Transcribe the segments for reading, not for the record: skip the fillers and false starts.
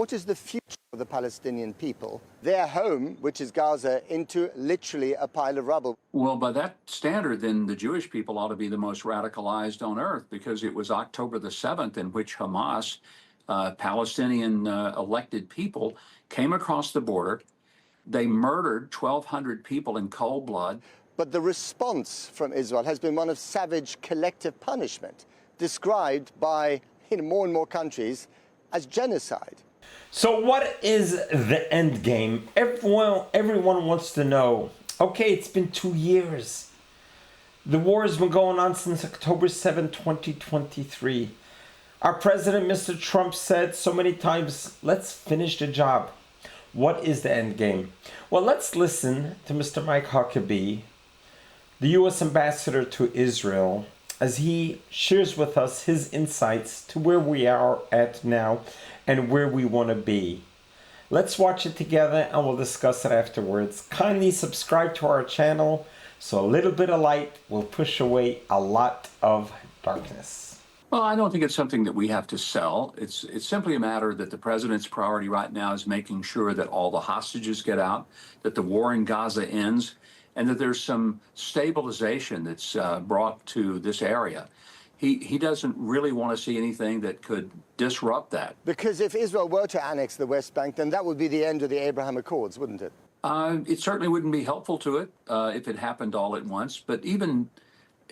What is the future of the Palestinian people, their home, which is Gaza, into literally a pile of rubble? Well, by that standard, then the Jewish people ought to be the most radicalized on earth, because it was October the 7th in which Hamas, Palestinian elected people, came across the border. They murdered 1,200 people in cold blood. But the response from Israel has been one of savage collective punishment, described by more and more countries as genocide. So what is the end game? Everyone wants to know. Okay, it's been 2 years. The war has been going on since October 7, 2023. Our president, Mr. Trump, said so many times, let's finish the job. What is the end game? Well, let's listen to Mr. Mike Huckabee, the U.S. ambassador to Israel, as he shares with us his insights to where we are at now and where we want to be. Let's watch it together and we'll discuss it afterwards. Kindly subscribe to our channel so a little bit of light will push away a lot of darkness. Well, I don't think it's something that we have to sell. It's simply a matter that the president's priority right now is making sure that all the hostages get out, that the war in Gaza ends, and that there's some stabilization that's brought to this area. He doesn't really want to see anything that could disrupt that. Because if Israel were to annex the West Bank, then that would be the end of the Abraham Accords, wouldn't it? It certainly wouldn't be helpful to it if it happened all at once. But even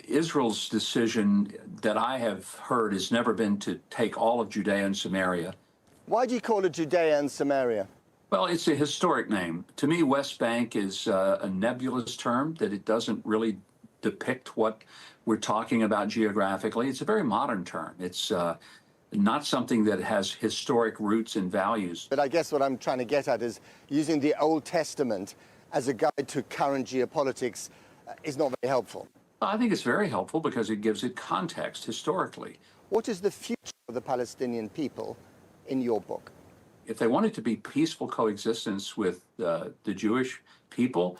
Israel's decision that I have heard has never been to take all of Judea and Samaria. Why do you call it Judea and Samaria? Well, it's a historic name. To me, West Bank is a nebulous term, that it doesn't really depict what we're talking about geographically. It's a very modern term. It's not something that has historic roots and values. But I guess what I'm trying to get at is using the Old Testament as a guide to current geopolitics is not very helpful. I think it's very helpful because it gives it context historically. What is the future of the Palestinian people in your book? If they wanted to be peaceful coexistence with the Jewish people,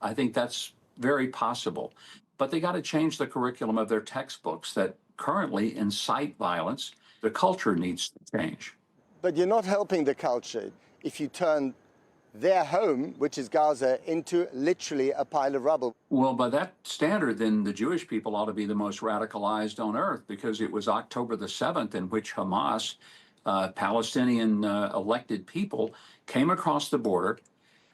I think that's very possible. But they got to change the curriculum of their textbooks that currently incite violence. The culture needs to change. But you're not helping the culture if you turn their home, which is Gaza, into literally a pile of rubble. Well, by that standard, then the Jewish people ought to be the most radicalized on earth, because it was October the 7th in which Hamas, Palestinian elected people, came across the border.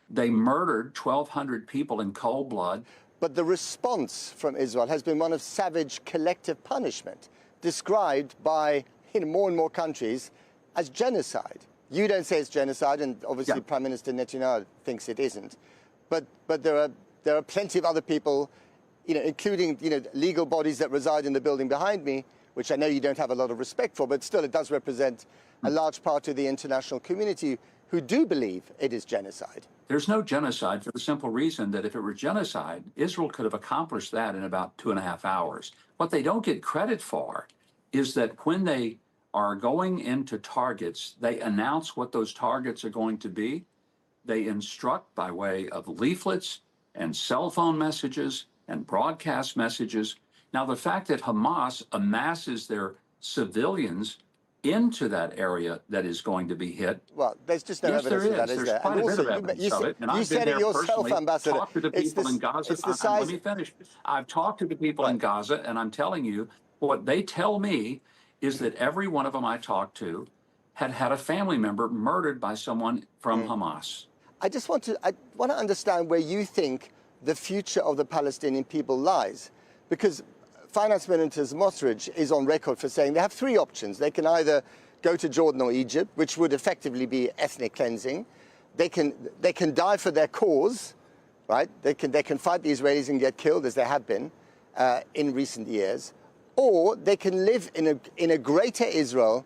They murdered 1,200 people in cold blood. But the response from Israel has been one of savage collective punishment, described by more and more countries as genocide. You don't say it's genocide, and obviously Yeah. Prime Minister Netanyahu thinks it isn't. But there are plenty of other people, including legal bodies that reside in the building behind me, which I know you don't have a lot of respect for, but still it does represent a large part of the international community who do believe it is genocide. There's no genocide for the simple reason that if it were genocide, Israel could have accomplished that in about 2.5 hours. What they don't get credit for is that when they are going into targets, they announce what those targets are going to be. They instruct by way of leaflets and cell phone messages and broadcast messages. Now, the fact that Hamas amasses their civilians into that area that is going to be hit. Well, there's just no evidence of that, is there? There's quite a bit of evidence of it. And I've been there personally, Ambassador. Talked to the people in Gaza. Let me finish. I've talked to the people in Gaza, and I'm telling you, what they tell me is that every one of them I talked to had had a family member murdered by someone from Hamas. I want to understand where you think the future of the Palestinian people lies, because Finance Minister Smotrich is on record for saying they have three options. They can either go to Jordan or Egypt, which would effectively be ethnic cleansing. They can die for their cause, right? They can fight the Israelis and get killed, as they have been in recent years, or they can live in a greater Israel,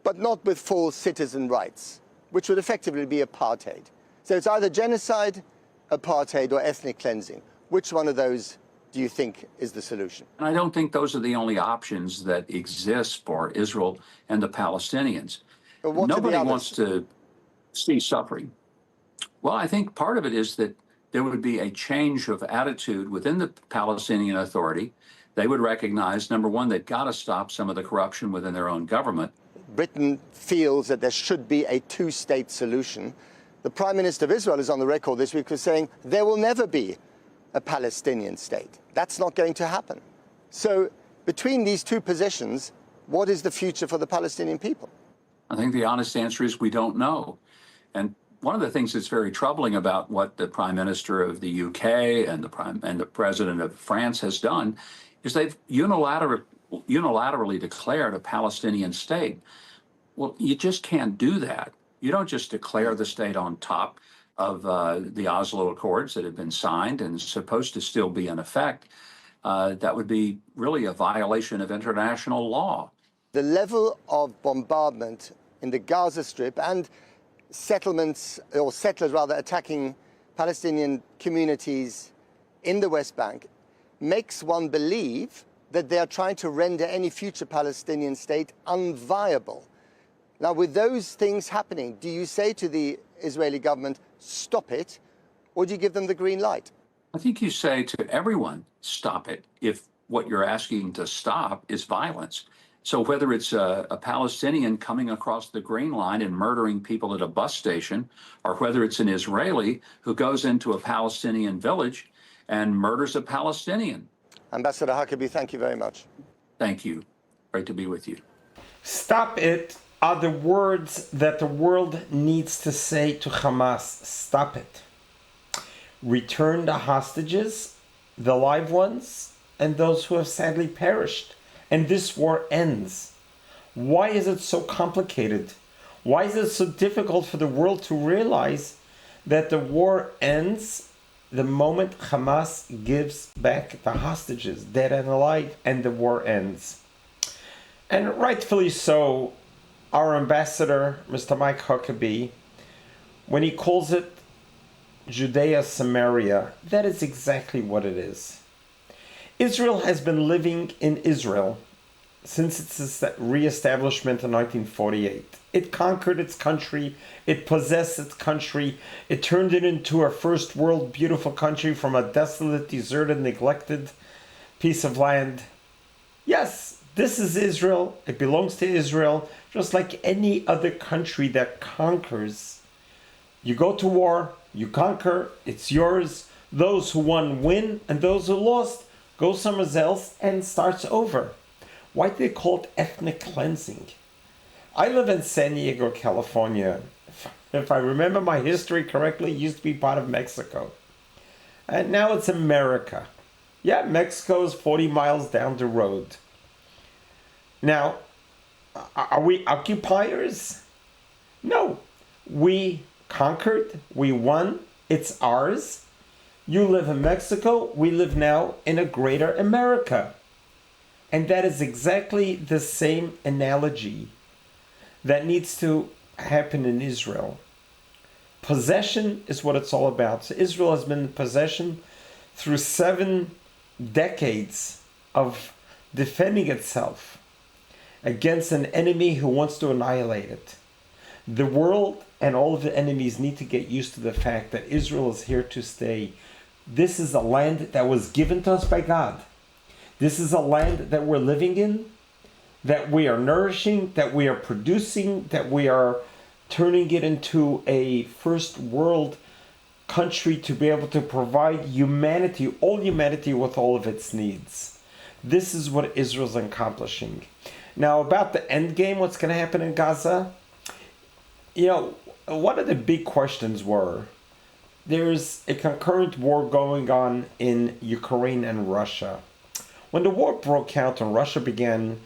but not with full citizen rights, which would effectively be apartheid. So it's either genocide, apartheid, or ethnic cleansing. Which one of those do you think is the solution? And I don't think those are the only options that exist for Israel and the Palestinians. Nobody wants to see suffering. Well, I think part of it is that there would be a change of attitude within the Palestinian Authority. They would recognize, number one, they've got to stop some of the corruption within their own government. Britain feels that there should be a two-state solution. The Prime Minister of Israel is on the record this week as saying there will never be a Palestinian state. That's not going to happen. So between these two positions, what is the future for the Palestinian people? I think the honest answer is we don't know. And one of the things that's very troubling about what the Prime Minister of the UK and the President of France has done is they've unilaterally declared a Palestinian state. Well, you just can't do that. You don't just declare the state on top of the Oslo Accords that have been signed and supposed to still be in effect. That would be really a violation of international law. The level of bombardment in the Gaza Strip and settlements, or settlers rather, attacking Palestinian communities in the West Bank makes one believe that they are trying to render any future Palestinian state unviable. Now, with those things happening, do you say to the Israeli government, stop it, or do you give them the green light? I think you say to everyone, stop it, if what you're asking to stop is violence. So whether it's a Palestinian coming across the Green Line and murdering people at a bus station, or whether it's an Israeli who goes into a Palestinian village and murders a Palestinian. Ambassador Huckabee, thank you very much. Thank you. Great to be with you. Stop it are the words that the world needs to say to Hamas. Stop it. Return the hostages, the live ones, and those who have sadly perished. And this war ends. Why is it so complicated? Why is it so difficult for the world to realize that the war ends the moment Hamas gives back the hostages, dead and alive, and the war ends? And rightfully so, our ambassador, Mr. Mike Huckabee, when he calls it Judea Samaria, that is exactly what it is. Israel has been living in Israel since its re-establishment in 1948. It conquered its country, it possessed its country, it turned it into a first world beautiful country from a desolate, deserted, neglected piece of land. Yes, this is Israel, it belongs to Israel, just like any other country that conquers. You go to war, you conquer, it's yours. Those who won win, and those who lost go somewhere else and starts over. Why do they call it ethnic cleansing? I live in San Diego, California. If I remember my history correctly, it used to be part of Mexico. And now it's America. Yeah, Mexico is 40 miles down the road. Now, are we occupiers? No. We conquered, we won, it's ours. You live in Mexico, we live now in a greater America. And that is exactly the same analogy that needs to happen in Israel. Possession is what it's all about. So Israel has been in possession through 7 decades of defending itself against an enemy who wants to annihilate it. The world and all of the enemies need to get used to the fact that Israel is here to stay. This is a land that was given to us by God. This is a land that we're living in, that we are nourishing, that we are producing, that we are turning it into a first world country to be able to provide humanity, all humanity, with all of its needs. This is what Israel's accomplishing. Now, about the end game, what's going to happen in Gaza? You know, one of the big questions were, there's a concurrent war going on in Ukraine and Russia. When the war broke out and Russia began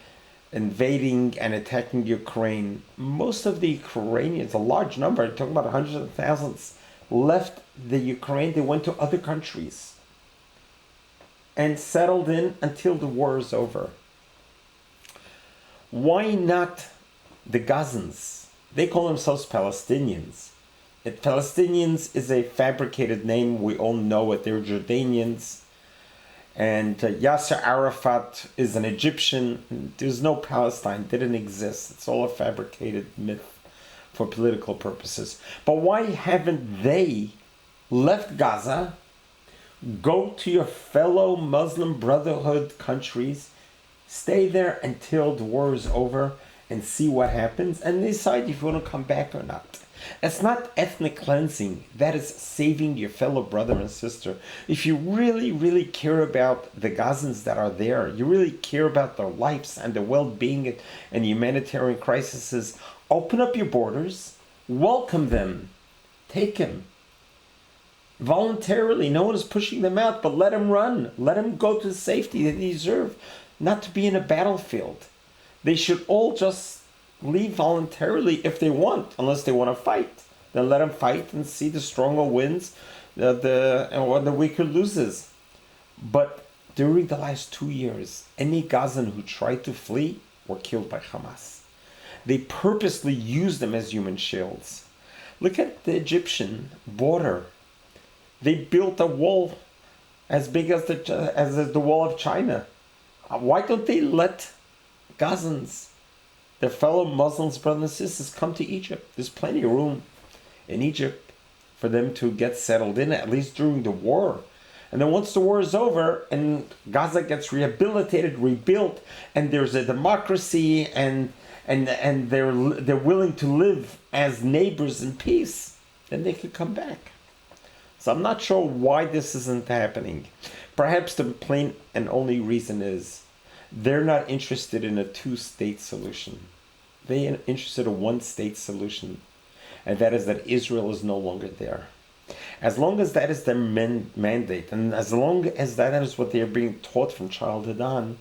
invading and attacking Ukraine, most of the Ukrainians, a large number, talking about hundreds of thousands, left the Ukraine. They went to other countries and settled in until the war is over. Why not the Gazans? They call themselves Palestinians. Palestinians is a fabricated name. We all know it. They're Jordanians. And Yasser Arafat is an Egyptian. There's no Palestine. Didn't exist. It's all a fabricated myth for political purposes. But why haven't they left Gaza, go to your fellow Muslim Brotherhood countries, stay there until the war is over, and see what happens and decide if you want to come back or not. It's not ethnic cleansing. That is saving your fellow brother and sister. If you really, really care about the Gazans that are there, you really care about their lives and their well-being and humanitarian crises, open up your borders, welcome them, take them. Voluntarily, no one is pushing them out, but let them run. Let them go to the safety they deserve, not to be in a battlefield. They should all just leave voluntarily if they want, unless they want to fight. Then let them fight and see the stronger wins, and the weaker loses. But during the last 2 years, any Gazan who tried to flee were killed by Hamas. They purposely used them as human shields. Look at the Egyptian border. They built a wall as big as the wall of China. Why don't they let Gazans, their fellow Muslims, brothers and sisters, come to Egypt? There's plenty of room in Egypt for them to get settled in, at least during the war. And then once the war is over and Gaza gets rehabilitated, rebuilt, and there's a democracy and they're willing to live as neighbors in peace, then they could come back. So I'm not sure why this isn't happening. Perhaps the plain and only reason is they're not interested in a two-state solution. They're interested in a one-state solution. And that is that Israel is no longer there. As long as that is their mandate, and as long as that is what they are being taught from childhood on,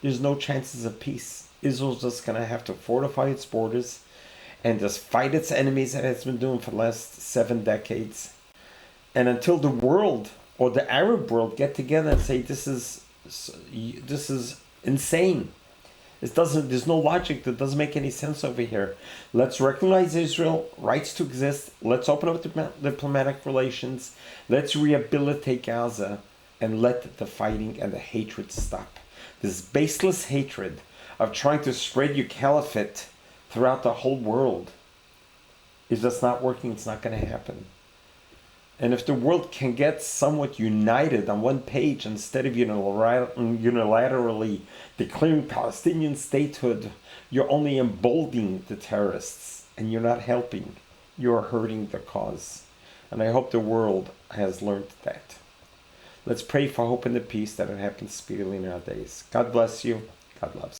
there's no chances of peace. Israel's just going to have to fortify its borders and just fight its enemies that it's been doing for the last 7 decades. And until the world or the Arab world get together and say this is insane. There's no logic. That doesn't make any sense over here. Let's recognize Israel rights to exist. Let's open up diplomatic relations. Let's rehabilitate Gaza and let the fighting and the hatred stop. This baseless hatred of trying to spread your caliphate throughout the whole world is just not working. It's not going to happen. And if the world can get somewhat united on one page instead of unilaterally declaring Palestinian statehood, you're only emboldening the terrorists and you're not helping. You're hurting the cause. And I hope the world has learned that. Let's pray for hope and the peace that it happens speedily in our days. God bless you. God loves you.